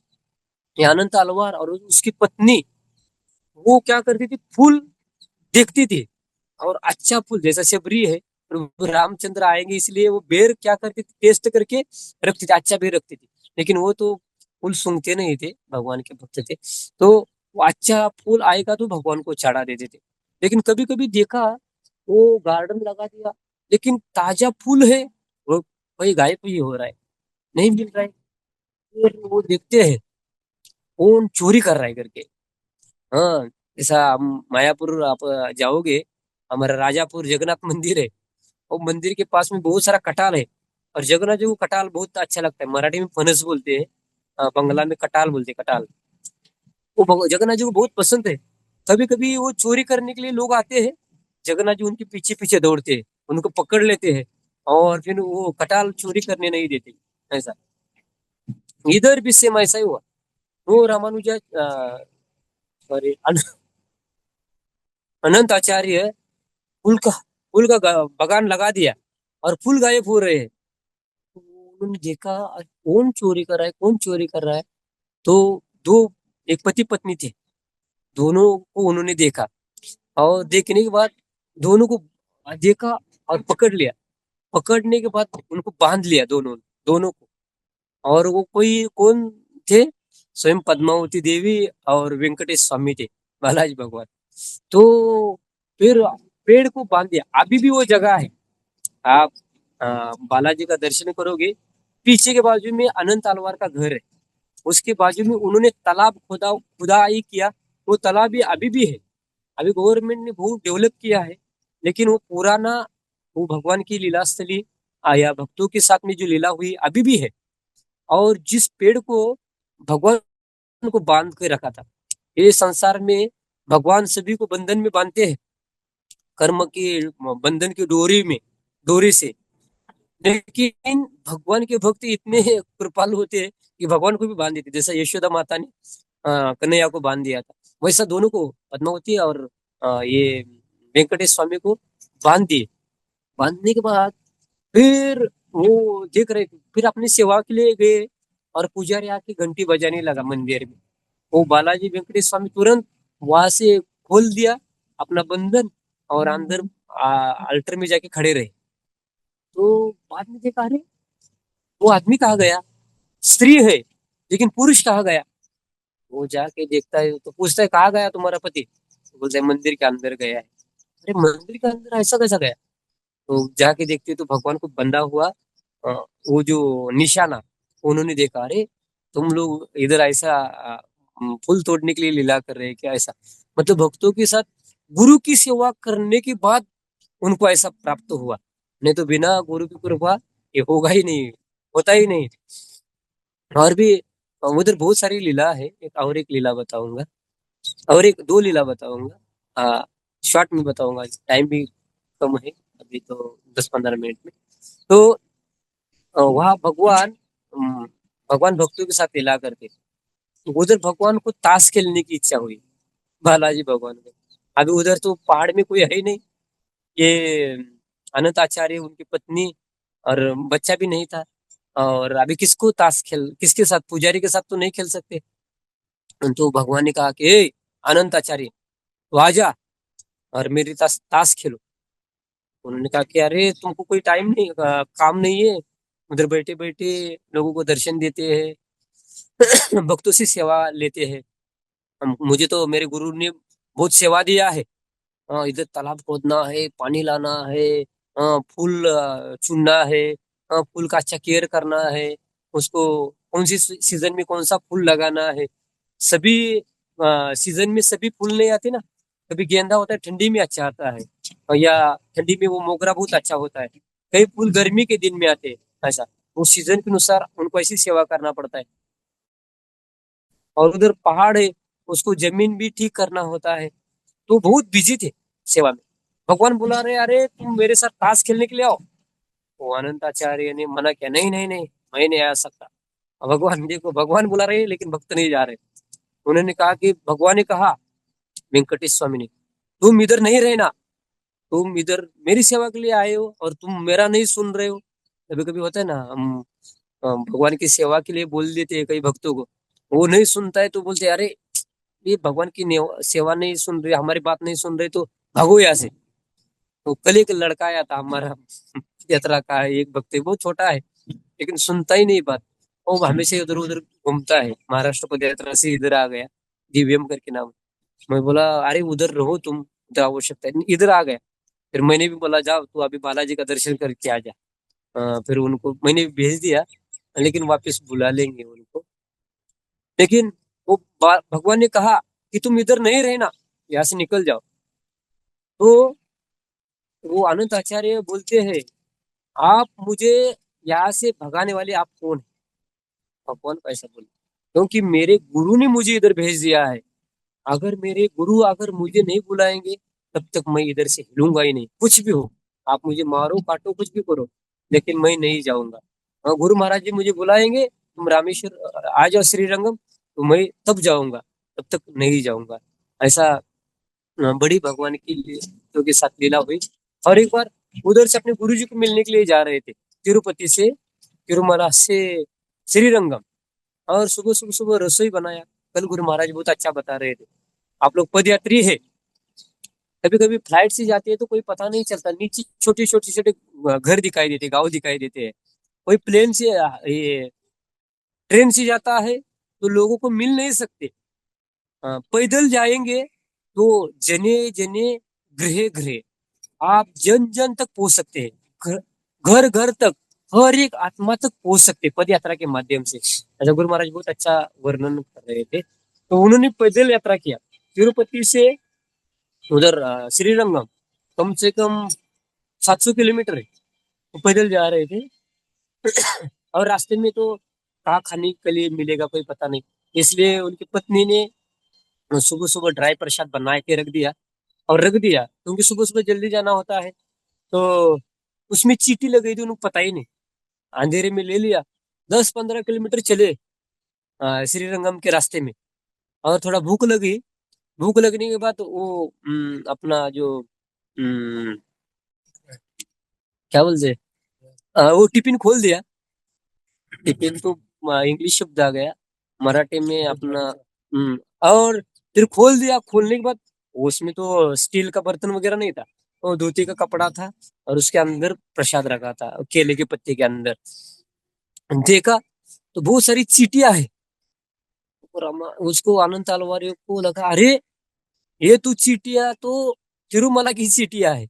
ये अनंत अलवार और उसकी पत्नी वो क्या करती थी, फूल देखती थी, और अच्छा फूल जैसा शबरी है, प्रभु रामचंद्र आएंगे इसलिए वो बेर क्या करती थी, टेस्ट करके रखती थी, अच्छा बेर रखती थी। लेकिन वो तो फूल सूंघते नहीं थे, भगवान के भक्त थे। तो वो अच्छा फूल आएगा तो भगवान को चढ़ा देते थे। लेकिन कभी कभी देखा, वो गार्डन लगा दिया, लेकिन ताजा फूल है वो वही गायब ही हो रहा है, नहीं मिल रहा है। फिर वो देखते हैं कौन चोरी कर रहा है करके। हाँ, ऐसा हम मायापुर आप जाओगे, हमारा राजापुर जगन्नाथ मंदिर है, वो मंदिर के पास में बहुत सारा कटाल है। और जगन्नाथ जी को कटाल बहुत अच्छा लगता है, मराठी में फणस बोलते हैं, बंगला में कटाल बोलते हैं, कटाल। वो जगन्नाथ जी को बहुत पसंद है। कभी कभी वो चोरी करने के लिए लोग आते हैं, जगन्नाथ जी उनके पीछे पीछे दौड़ते हैं, उनको पकड़ लेते हैं, और फिर वो कटाल चोरी करने नहीं देते। ऐसा इधर भी सेम ऐसा ही हुआ। वो रामानुजा सॉरी अनंत आचार्य फूल का बगान लगा दिया, और फूल गायब हो रहे हैं। तो उन्होंने देखा कौन चोरी कर रहा है, कौन चोरी कर रहा है। तो दो, एक पति पत्नी थे, दोनों को उन्होंने देखा। और देखने के बाद दोनों को देखा और पकड़ लिया। पकड़ने के बाद उनको बांध लिया, दोनों दोनों को। और वो कोई कौन थे, स्वयं पद्मावती देवी और वेंकटेश स्वामी थे, बालाजी भगवान। तो फिर पेड़ को बांध दिया, अभी भी वो जगह है। आप बालाजी का दर्शन करोगे, पीछे के बाजू में अनंत अलवार का घर है, उसके बाजू में उन्होंने तालाब खुदाई किया। वो तालाब भी अभी भी है, अभी गवर्नमेंट ने बहुत डेवलप किया है। लेकिन वो पुराना, वो भगवान की लीला स्थली आया, भक्तों के साथ में जो लीला हुई अभी भी है। और जिस पेड़ को भगवान को बांध के रखा था, ये संसार में भगवान सभी को बंधन में बांधते हैं, कर्म के बंधन की डोरी से। लेकिन भगवान के भक्त इतने कृपालु होते हैं कि भगवान को भी बांध देते, जैसा यशोदा माता ने कन्हैया को बांध दिया था, वैसा दोनों को, पद्मावती और ये वेंकटेश स्वामी को बांध दिए। बांधने के बाद फिर वो देख रहे थे, फिर अपनी सेवा के लिए गए, और पुजारी आके घंटी बजाने लगा मंदिर में। वो बालाजी वेंकटेश स्वामी तुरंत वहां से खोल दिया अपना बंधन, और अंदर अल्टर में जाके खड़े रहे। तो बाद में देखा, अरे वो आदमी कहाँ गया, स्त्री है लेकिन पुरुष कहाँ गया। वो जाके देखता है तो पूछता है, कहाँ गया तुम्हारा पति, तो बोलता है मंदिर के अंदर गया है। अरे मंदिर के अंदर ऐसा कैसा गया। तो जाके देखते तो भगवान को बंधा हुआ वो जो निशाना उन्होंने देखा। अरे तुम लोग इधर ऐसा फूल तोड़ने के लिए लीला कर रहे हैं क्या, ऐसा। मतलब भक्तों के साथ गुरु की सेवा करने के बाद उनको ऐसा प्राप्त हुआ, नहीं तो बिना गुरु की कृपा ये होगा ही नहीं, होता ही नहीं। और भी उधर बहुत सारी लीला है, एक लीला बताऊंगा, और एक दो लीला बताऊंगा, शॉर्ट में बताऊंगा, टाइम भी कम है अभी तो, 10-15 मिनट में। तो वहाँ भगवान भक्तों के साथ लीला करते थे। तो उधर भगवान को ताश खेलने की इच्छा हुई, बालाजी भगवान को। अभी उधर तो पहाड़ में कोई है ही नहीं, ये अनंत आचार्य उनकी पत्नी और बच्चा भी नहीं था। और अभी किसको ताश खेल, किसके साथ, पुजारी के साथ तो नहीं खेल सकते। तो भगवान ने कहा कि ए अनंत आचार्य, तो आजा और मेरी ताश खेलो। उन्होंने कहा कि अरे तुमको कोई टाइम नहीं, काम नहीं है, उधर बैठे बैठे लोगों को दर्शन देते हैं, भक्तों से सेवा लेते हैं। मुझे तो मेरे गुरु ने बहुत सेवा दिया है, इधर तालाब खोदना है, पानी लाना है, फूल चुनना है, फूल का अच्छा केयर करना है, उसको कौन सी सीजन में कौन सा फूल लगाना है। सभी सीजन में सभी फूल नहीं आते ना। कभी गेंदा होता है ठंडी में अच्छा आता है, और या ठंडी में वो मोगरा बहुत अच्छा होता है। कई फूल गर्मी के दिन में आते हैं। ऐसा वो सीजन के अनुसार उनको ऐसी सेवा करना पड़ता है। और उधर पहाड़ है, उसको जमीन भी ठीक करना होता है। तो बहुत बिजी थे सेवा में। भगवान बुला रहे, अरे तुम मेरे साथ ताश खेलने के लिए आओ। वो अनंताचार्य ने मना किया, नहीं नहीं नहीं, मैं नहीं आ सकता। अब भगवान देखो, भगवान बुला रहे हैं लेकिन भक्त नहीं जा रहे। उन्होंने कहा कि भगवान ने कहा वेंकटेश स्वामी ने, तुम इधर नहीं रहना, तुम इधर मेरी सेवा के लिए आए हो और तुम मेरा नहीं सुन रहे हो। कभी कभी होता है ना, हम भगवान की सेवा के लिए बोल देते हैं कई भक्तों को, वो नहीं सुनता है तो बोलते हैं, अरे ये भगवान की सेवा नहीं सुन रहे, हमारी बात नहीं सुन रहे, तो भागो यहाँ से। तो कल एक लड़का आया था हमारा यात्रा का, एक भक्त है, बहुत छोटा है लेकिन सुनता ही नहीं बात। वो हमेशा इधर उधर घूमता है, महाराष्ट्र पद यात्रा से इधर आ गया, दिव्यम करके नाम। मैं बोला, अरे उधर रहो तुम, उधर आवश्यकता है, इधर आ गया। फिर मैंने भी बोला, जाओ तू अभी बालाजी का दर्शन करके आ जा। फिर उनको मैंने भी भेज दिया, लेकिन वापस बुला लेंगे उनको। लेकिन वो भगवान ने कहा कि तुम इधर नहीं रहना, यहाँ से निकल जाओ। तो वो अनंत आचार्य बोलते हैं, आप मुझे यहाँ से भगाने वाले आप कौन है? भगवान को ऐसा बोले, क्योंकि मेरे गुरु ने मुझे इधर भेज दिया है। अगर मेरे गुरु अगर मुझे नहीं बुलाएंगे, तब तक मैं इधर से हिलूंगा ही नहीं, कुछ भी हो। आप मुझे मारो काटो कुछ भी करो, लेकिन मैं नहीं जाऊंगा। गुरु महाराज जी मुझे बुलाएंगे, तुम रामेश्वर आ जाओ श्रीरंगम, तो मैं तब जाऊंगा, तब तक नहीं जाऊंगा। ऐसा बड़ी भगवान की जो के साथ लीला हुई। और एक बार उधर से अपने गुरु जी को मिलने के लिए जा रहे थे, तिरुपति से, तिरुमला से श्रीरंगम। और सुबह सुबह सुबह रसोई बनाया। कल गुरु महाराज बहुत अच्छा बता रहे थे, आप लोग पदयात्री है, कभी कभी फ्लाइट से जाती है तो कोई पता नहीं चलता, नीचे छोटे छोटे छोटे घर दिखाई देते, गांव दिखाई देते हैं। कोई प्लेन से ये ट्रेन से जाता है तो लोगों को मिल नहीं सकते। पैदल जाएंगे तो जने जने, गृह गृह, आप जन जन तक पहुंच सकते हैं, घर घर तक, हर एक आत्मा तक पहुंच सकते हैं पद यात्रा के माध्यम से। ऐसा गुरु महाराज बहुत अच्छा वर्णन कर रहे थे। तो उन्होंने पैदल यात्रा किया तिरुपति से उधर श्रीरंगम, कम से कम 700 किलोमीटर है। वो पैदल जा रहे थे। और रास्ते में तो कहाँ खाने के लिए मिलेगा कोई पता नहीं, इसलिए उनकी पत्नी ने सुबह सुबह ड्राई प्रसाद बना के रख दिया। और रख दिया क्योंकि सुबह सुबह जल्दी जाना होता है। तो उसमें चींटी लग गई थी, उनको पता ही नहीं, अंधेरे में ले लिया। 10-15 किलोमीटर चले श्रीरंगम के रास्ते में। और थोड़ा भूख लगी, भूख लगने के बाद वो अपना जो क्या बोलते, वो टिफिन खोल दिया। टिफिन तो इंग्लिश शब्द आ गया, मराठी में अपना और फिर खोल दिया। खोलने के बाद उसमें तो स्टील का बर्तन वगैरह नहीं था, वो धोती का कपड़ा था। और उसके अंदर प्रसाद रखा था केले के पत्ते के अंदर। देखा तो बहुत सारी चींटियां है। और उसको आनंद तलवारी को लगा, अरे ये तो चींटियां तो तिरुमला की चींटियां है,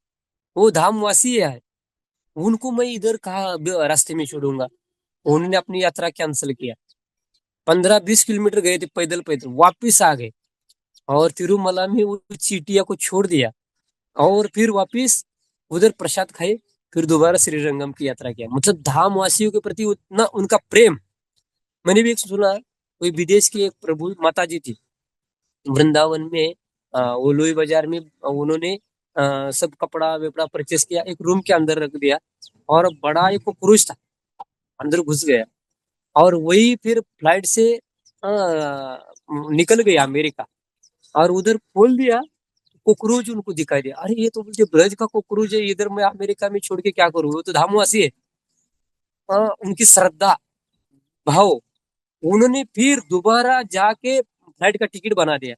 वो धामवासी है, उनको मैं इधर कहा रास्ते में छोड़ूंगा। उन्होंने अपनी यात्रा कैंसिल किया। 15-20 किलोमीटर गए थे पैदल पैदल, वापिस आ गए। और तिरुमला में वो चीटिया को छोड़ दिया। और फिर वापिस उधर प्रसाद खाए, फिर दोबारा श्रीरंगम की यात्रा किया। मतलब धाम वासियों के प्रति उतना उनका प्रेम। मैंने भी एक सुना, कोई विदेश की एक प्रभु माता जी थी वृंदावन में, वो लोई बाजार में उन्होंने सब कपड़ा वेपड़ा परचेस किया, एक रूम के अंदर रख दिया। और बड़ा एक पुरुष था, अंदर घुस गया। और वही फिर फ्लाइट से निकल गया अमेरिका। और उधर खोल दिया, कॉकरोच उनको दिखाई दिया। अरे ये तो बोलते ब्रज का कॉकरोच है, इधर मैं अमेरिका में छोड़ के क्या करूँ, वो तो धामवासी है। उनकी श्रद्धा भाव, उन्होंने फिर दोबारा जाके फ्लाइट का टिकट बना दिया,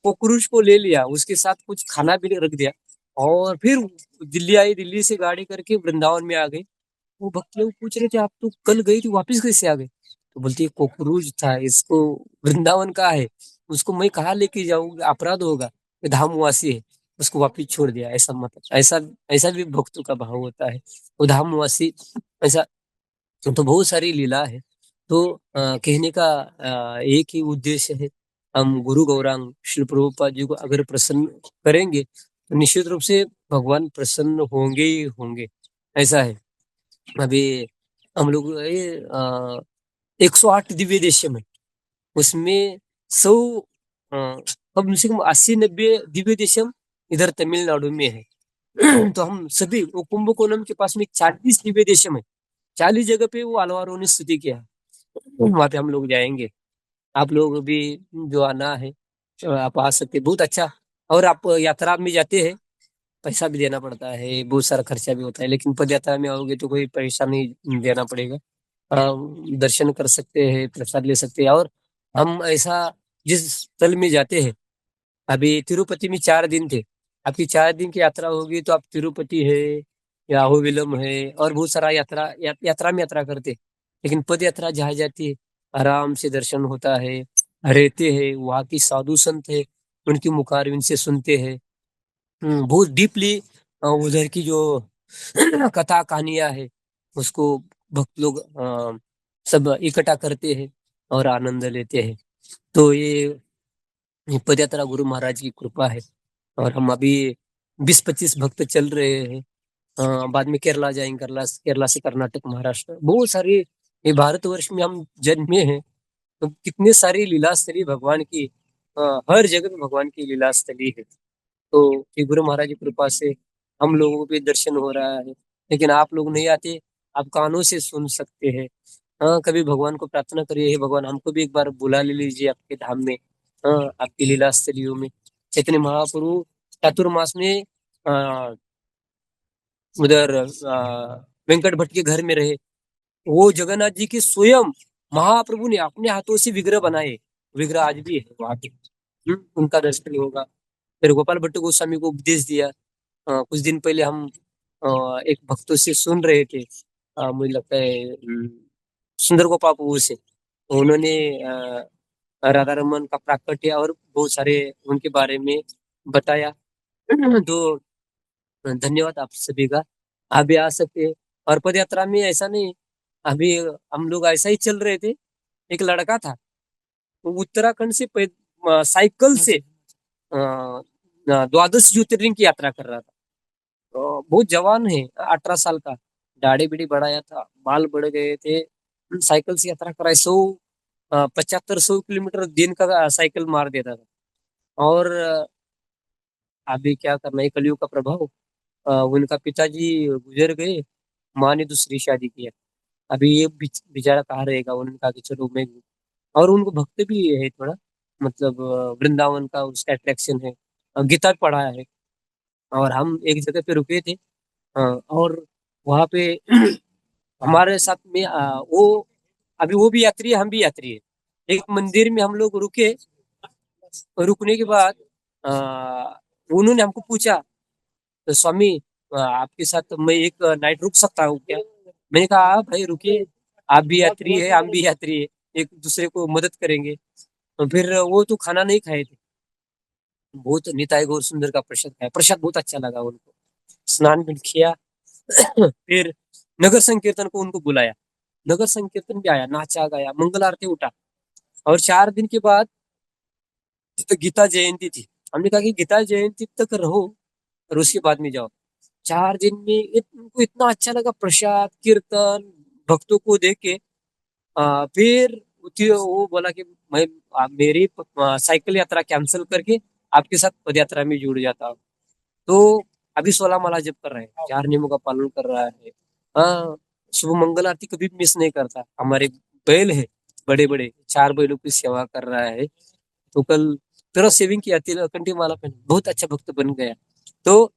कॉकरोच को ले लिया, उसके साथ कुछ खाना भी रख दिया। और फिर दिल्ली आई, दिल्ली से गाड़ी करके वृंदावन में आ गई। वो भक्त लोग पूछ रहे थे, आप तो कल गई थी वापिस कैसे आ गए? तो बोलती है कॉकरोच था, इसको वृंदावन का है, उसको मैं कहाँ लेके जाऊंगा, अपराध होगा, ये धामवासी है। उसको वापिस छोड़ दिया, ऐसा मत ऐसा ऐसा भी भक्तों का भाव होता है। वो धामवासी ऐसा तो बहुत सारी लीला है। तो कहने का एक ही उद्देश्य है, हम गुरु गौरांग श्री प्रभुपाद जी को अगर प्रसन्न करेंगे, तो निश्चित रूप से भगवान प्रसन्न होंगे ही होंगे, ऐसा है। अभी हम लोग ये 108 दिव्य देशम है, उसमें 100 कम से कम 80-90 दिव्य देशम इधर तमिलनाडु में है। तो हम सभी वो कुंभकोणम के पास में 40 दिव्य देशम है, 40 जगह पे वो अलवारों ने स्तुति किया है। वहां पे हम लोग जाएंगे, आप लोग भी जो आना है तो आप आ सकते हैं, बहुत अच्छा। और आप यात्रा में जाते हैं, पैसा भी देना पड़ता है, बहुत सारा खर्चा भी होता है, लेकिन पद यात्रा में आओगे तो कोई पैसा नहीं देना पड़ेगा। दर्शन कर सकते हैं, प्रसाद ले सकते हैं। और हम ऐसा जिस स्थल में जाते हैं, अभी तिरुपति में 4 दिन थे, आपकी 4 दिन की यात्रा होगी तो आप तिरुपति है या अहोबिलम है और बहुत सारा यात्रा में यात्रा करते हैं। लेकिन पद यात्रा जहाँ जाती है, आराम से दर्शन होता है, रहते हैं, वहाँ की साधु संत है, उनकी मुखारविंद से सुनते हैं। बहुत डीपली उधर की जो कथा कहानियां है, उसको भक्त लोग सब इकट्ठा करते हैं और आनंद लेते हैं। तो ये पदयात्रा गुरु महाराज की कृपा है। और हम अभी 20-25 भक्त चल रहे हैं। बाद में केरला जाएंगे, केरला केरला से कर्नाटक, महाराष्ट्र, बहुत सारे ये भारतवर्ष में हम जन्मे हैं। तो कितने सारी लीला स्थली भगवान की, हर जगह पे भगवान की लीला स्थली है। तो ये गुरु महाराज की कृपा से हम लोगों को भी दर्शन हो रहा है। लेकिन आप लोग नहीं आते, आप कानों से सुन सकते हैं। हाँ, कभी भगवान को प्रार्थना करिए, हे भगवान हमको भी एक बार बुला ले लीजिए आपके धाम में, हाँ, आपकी लीला स्थलियों में। चैतन्य महाप्रभु चातुर्मास में आ, उधर वेंकट भट्ट के घर में रहे। वो जगन्नाथ जी के स्वयं महाप्रभु ने अपने हाथों से विग्रह बनाए, विग्रह आज भी है वहां पे। उनका दर्शन होगा। फिर गोपाल भट्ट गोस्वामी को उपदेश दिया। कुछ दिन पहले हम एक भक्तों से सुन रहे थे, मुझे लगता है सुंदर गोपाल प्रभु से। तो उन्होंने राधा रमन का प्राकट्य और बहुत सारे उनके बारे में बताया। तो धन्यवाद आप सभी का। आप भी आ सकते हैं। और पद यात्रा में ऐसा नहीं, अभी हम लोग ऐसा ही चल रहे थे, एक लड़का था, वो उत्तराखंड से साइकिल से 12 ज्योतिर्लिंग की यात्रा कर रहा था। तो बहुत जवान है, 18 साल का, दाढ़ी बिड़ी बढ़ाया था, बाल बढ़ गए थे, साइकिल से यात्रा कराए। 75-100 किलोमीटर दिन का साइकिल मार देता था। और अभी क्या करना है, कलयुग का प्रभाव। उनका पिताजी गुजर गए, माँ ने दूसरी शादी किया। अभी ये बेचारा कहाँ रहेगा, उन्होंने कहा कि चलो मैं, और उनको भक्त भी है थोड़ा, मतलब वृंदावन का उसका अट्रैक्शन है। गीता पढ़ा है। और हम एक जगह पे रुके थे, और वहाँ पे हमारे साथ में वो, अभी वो भी यात्री है, हम भी यात्री है। एक मंदिर में हम लोग रुके, रुकने के बाद उन्होंने हमको पूछा, तो स्वामी आपके साथ मैं एक नाइट रुक सकता हूँ क्या? मैंने कहा "हाँ भाई रुकिए, आप भी यात्री है, हम भी यात्री है, एक दूसरे को मदद करेंगे।" तो फिर वो तो खाना नहीं खाए थे, बहुत निताई गौर सुंदर का प्रसाद खाया, प्रसाद बहुत अच्छा लगा उनको। स्नान भी किया। फिर नगर संकीर्तन को उनको बुलाया, नगर संकीर्तन भी आया, नाचा गाया, मंगल आरती उठा। और 4 दिन के बाद तो गीता जयंती थी। हमने कहा कि गीता जयंती तक रहो और उसके बाद में जाओ। 4 दिन में उनको इतना अच्छा लगा, प्रसाद, कीर्तन, भक्तों को देख के। फिर वो बोला कि मैं मेरी साइकिल यात्रा कैंसिल करके आपके साथ पद यात्रा में जुड़ जाता हूँ। तो अभी 16 माला जप कर रहे हैं, 4 नियमों का पालन कर रहा है। हाँ, शुभ मंगल आरती कभी भी मिस नहीं करता। हमारे बैल है, बड़े बड़े 4 बैलों की सेवा कर रहा है। तो कल तरह सेविंग किया, तिल कंठी माला पहन, बहुत अच्छा भक्त बन गया। तो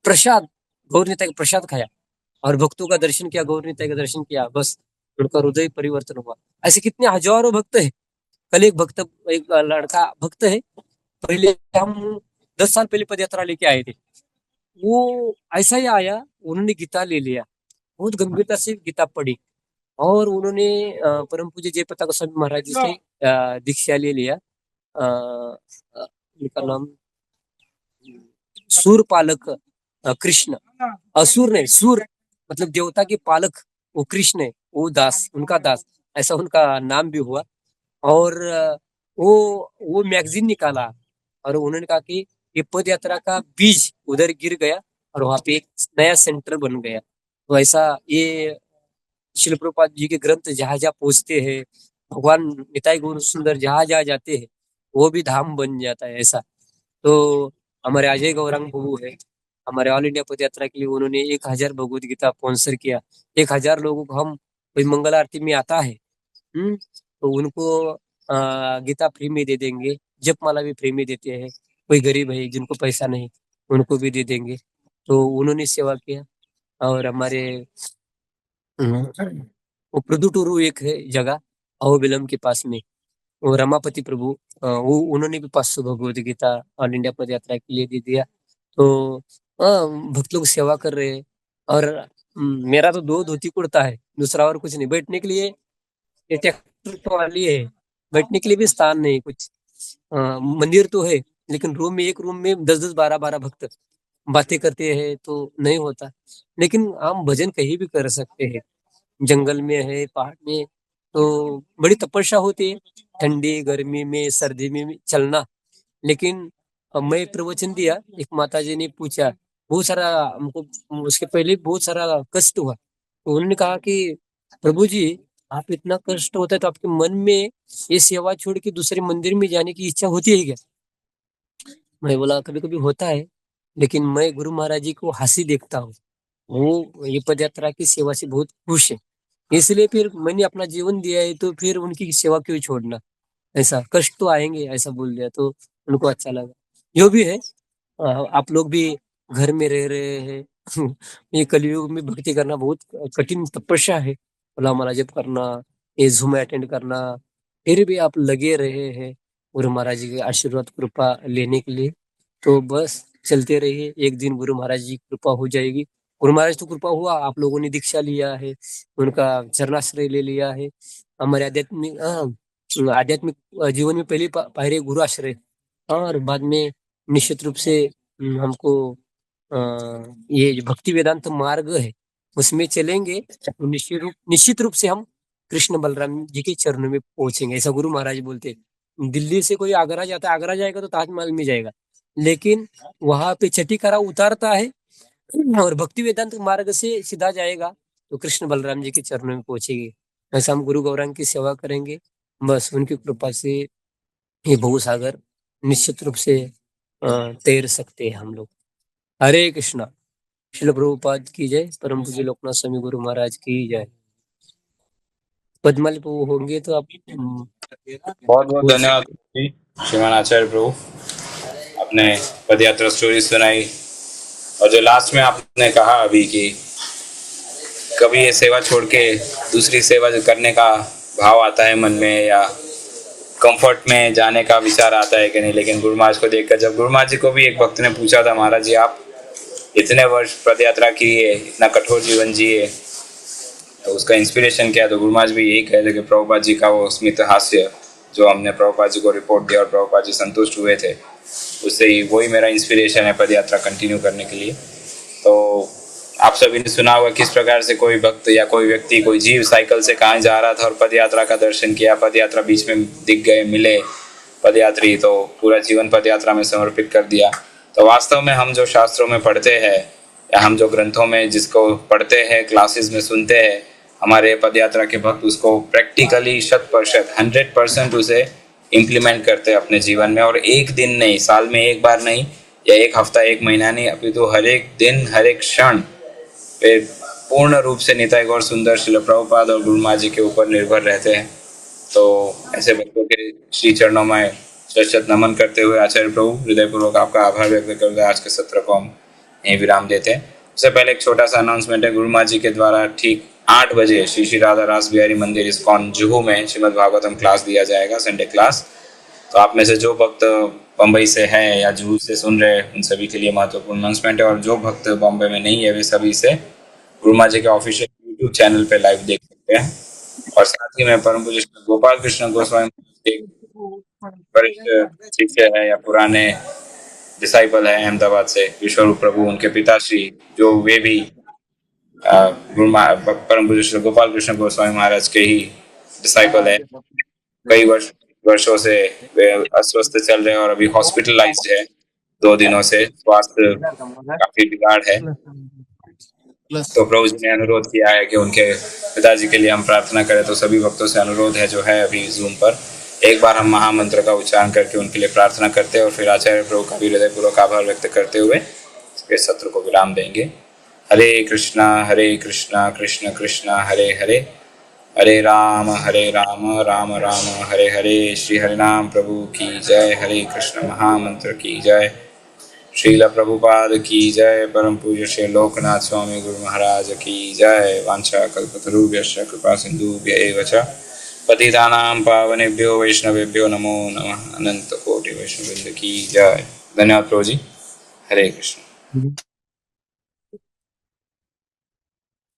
प्रसाद, गौर नेता का प्रसाद खाया और भक्तों का दर्शन किया, गौर नेता का दर्शन किया, बस उनका हृदय परिवर्तन हुआ। ऐसे कितने हजारों भक्त है। कल एक लड़का भक्त है, पहले हम 10 साल पहले पदयात्रा लेके आए थे, वो ऐसा ही आया, उन्होंने गीता ले लिया, बहुत गंभीरता से गीता पढ़ी। और उन्होंने परम पूज्य जय प्रताप गोस्वामी महाराज जी से दीक्षा ले लिया। उनका नाम सूर पालक कृष्ण, असुर नहीं सूर मतलब देवता के पालक वो कृष्ण है, वो दास उनका दास, ऐसा उनका नाम भी हुआ। और वो मैगजीन निकाला और उन्होंने कहा कि ये पद यात्रा का बीज उधर गिर गया और वहां पे एक नया सेंटर बन गया। तो ऐसा ये शिल प्रभुपाद जी के ग्रंथ जहाँ जहाँ पहुंचते हैं, भगवान निताई गौर सुंदर जहाँ जहाँ जाते हैं वो भी धाम बन जाता है ऐसा। तो हमारे अजय गौरांग प्रभु है, हमारे ऑल इंडिया पद यात्रा के लिए उन्होंने 1,000 भगवत गीता स्पॉन्सर किया। 1,000 लोगों को हम कोई मंगल आरती में आता है, तो उनको गीता फ्री में दे देंगे, जपमाला भी फ्री में देते हैं। कोई गरीब है जिनको पैसा नहीं उनको भी दे देंगे। तो उन्होंने सेवा किया। और हमारे वो प्रदुटुरु एक है जगह अहोबिलम के पास में, वो रमापति प्रभु, वो उन्होंने भी 500 भगवत गीता ऑल इंडिया पद यात्रा के लिए दे दिया। तो भक्त लोग सेवा कर रहे हैं। और मेरा तो 2 धोती कुर्ता है, दूसरा और कुछ नहीं। बैठने के लिए ये ट्रैक्टर ट्रॉली है, बैठने के लिए भी स्थान नहीं कुछ। मंदिर तो है लेकिन एक रूम में 10-10 12-12 भक्त बातें करते हैं तो नहीं होता। लेकिन हम भजन कहीं भी कर सकते हैं, जंगल में है, पहाड़ में, तो बड़ी तपस्या होती है ठंडी गर्मी में सर्दी में चलना। लेकिन मैं प्रवचन दिया, एक माता जी ने पूछा, बहुत सारा हमको उसके पहले बहुत सारा कष्ट हुआ, तो उन्होंने कहा कि प्रभु जी आप इतना कष्ट होता है तो आपके मन में ये सेवा छोड़ के दूसरे मंदिर में जाने की इच्छा होती है क्या? मैं बोला कभी कभी होता है, लेकिन मैं गुरु महाराज जी को हंसी देखता हूँ, वो ये पद यात्रा की सेवा से बहुत खुश है, इसलिए फिर मैंने अपना जीवन दिया है तो फिर उनकी सेवा क्यों छोड़ना। ऐसा कष्ट तो आएंगे ऐसा बोल दिया तो उनको अच्छा लगा। जो भी है, आप लोग भी घर में रह रहे हैं ये कलयुग में भक्ति करना बहुत कठिन तपस्या है, भला माला जप करना, ये जूम अटेंड करना, फिर भी आप लगे रहे हैं गुरु महाराज जी के आशीर्वाद कृपा लेने के लिए। तो बस चलते रहिए, एक दिन गुरु महाराज जी की कृपा हो जाएगी। गुरु महाराज तो कृपा हुआ, आप लोगों ने दीक्षा लिया है, उनका चरणाश्रय ले लिया है। हमारे आध्यात्मिक जीवन में पहले पायरे गुरु आश्रय, और बाद में निश्चित रूप से हमको अ, ये जो भक्ति वेदांत मार्ग है उसमें चलेंगे तो निश्चित रूप से हम कृष्ण बलराम जी के चरणों में पहुंचेंगे, ऐसा गुरु महाराज बोलते हैं। दिल्ली से कोई आगरा जाता है, आगरा जाएगा तो ताजमहल में जाएगा, लेकिन वहां पे छठी उतारता है और भक्ति वेदांत मार्ग से सीधा जाएगा तो कृष्ण बलराम जी के चरणों में पहुंचेगी। ऐसा हम गुरु गौरांग की सेवा करेंगे, बस उनकी कृपा से ये भव सागर निश्चित रूप से तैर सकते हैं हम लोग। हरे कृष्णा। शिल प्रभुपाद की जय, परम पूज्य लोकनाथ स्वामी गुरु महाराज की जय। पद्मल प्रभु होंगे तो आप बहुत बहुत बोल धन्यवाद सकते जी, श्रीमान आचार्य प्रभु। आपने पदयात्रा स्टोरी सुनाई और जो लास्ट में आपने कहा अभी कि कभी ये सेवा छोड़ के दूसरी सेवा करने का भाव आता है मन में, या कंफर्ट में जाने का विचार आता है कि नहीं, लेकिन गुरु महाराज को देखकर, जब गुरु महाराज जी को भी एक भक्त ने पूछा था, महाराज जी आप इतने वर्ष पदयात्रा किए, इतना कठोर जीवन जिए, तो उसका इंस्पिरेशन क्या है, तो गुरु महाराज भी यही कह थे कि प्रभुपाद जी का वो स्मित हास्य जो हमने प्रभुपाद जी को रिपोर्ट दिया और प्रभुपाद जी संतुष्ट हुए थे, उससे ही वही मेरा इंस्पिरेशन है पद यात्रा कंटिन्यू करने के लिए। तो आप सभी ने सुना होगा किस प्रकार से कोई भक्त या कोई व्यक्ति, कोई जीव साइकिल से कहाँ जा रहा था और पद यात्रा का दर्शन किया, पद यात्रा बीच में दिख गए, मिले पदयात्री, तो पूरा जीवन पद यात्रा में समर्पित कर दिया। तो वास्तव में हम जो शास्त्रों में पढ़ते हैं या हम जो ग्रंथों में जिसको पढ़ते हैं, क्लासेस में सुनते हैं, हमारे पद यात्रा के भक्त उसको प्रैक्टिकली 100% उसे इम्प्लीमेंट करते हैं अपने जीवन में। और एक दिन नहीं, साल में एक बार नहीं, या एक हफ्ता एक महीना नहीं, अभी तो हर एक दिन हर एक क्षण पे पूर्ण रूप से निताई गौर सुंदर श्रील प्रभुपाद और गुरु महाराज जी के ऊपर निर्भर रहते हैं। तो ऐसे भक्तों के श्री चरणों में शत नमन करते हुए आचार्य प्रभु हृदयपूर्वक आपका आभार व्यक्त करते हुए आज के सत्र को हम यहीं विराम देते हैं। उससे पहले एक छोटा सा अनाउंसमेंट है, गुरु महाराज जी के द्वारा ठीक 8 बजे श्री श्री राधा रास बिहारी मंदिर इस्कॉन जुहू में श्रीमद् भागवतम क्लास दिया जाएगा, संडे क्लास। तो आप में से जो भक्त बम्बई से है या जुहू से सुन रहे हैं उन सभी के लिए महत्वपूर्ण अनाउंसमेंट है, और जो भक्त बॉम्बे में नहीं है वे सभी से गुरु महाराज जी के ऑफिशियल यूट्यूब चैनल पे लाइव देख सकते हैं। और साथ ही में परम पूज्य गोपाल कृष्ण गोस्वामी एक वरिष्ठ शिष्य है या पुराने डिसाइपल है अहमदाबाद से, विश्वरूप प्रभु उनके पिताश्री, जो वे भी परम पूज्य श्री गोपाल कृष्ण गोस्वामी महाराज के ही डिसाइपल है। कई वर्षों से वे अस्वस्थ चल रहे हैं और अभी हॉस्पिटलाइज्ड है 2 दिनों से, स्वास्थ्य काफी बिगाड़ है। तो प्रभु जी ने अनुरोध किया है कि उनके पिताजी के लिए हम प्रार्थना करें। तो सभी भक्तों से अनुरोध है जो है अभी जूम पर, एक बार हम महामंत्र का उच्चारण करके उनके लिए प्रार्थना करते हैं और फिर आचार्य प्रभु का भी हृदयपूर्वक आभार व्यक्त करते हुए इसके सत्र को विराम देंगे। हरे कृष्णा कृष्ण कृष्ण हरे हरे, हरे राम राम राम हरे हरे। श्री हरिनाम प्रभु की जय। हरे कृष्ण महामंत्र की जय। श्रील प्रभुपाद की जय। परम पूज्य श्री लोकनाथ स्वामी गुरु महाराज की जय। वांछा कल्पतरुभ्यश्च कृपा सिंधुभ्य एव च पतितानां पावनेभ्यो वैष्णवेभ्यो नमो नमः। अनंत कोटि वैष्णववृंद की जय। धन्यवाद प्रभु जी। हरे कृष्ण।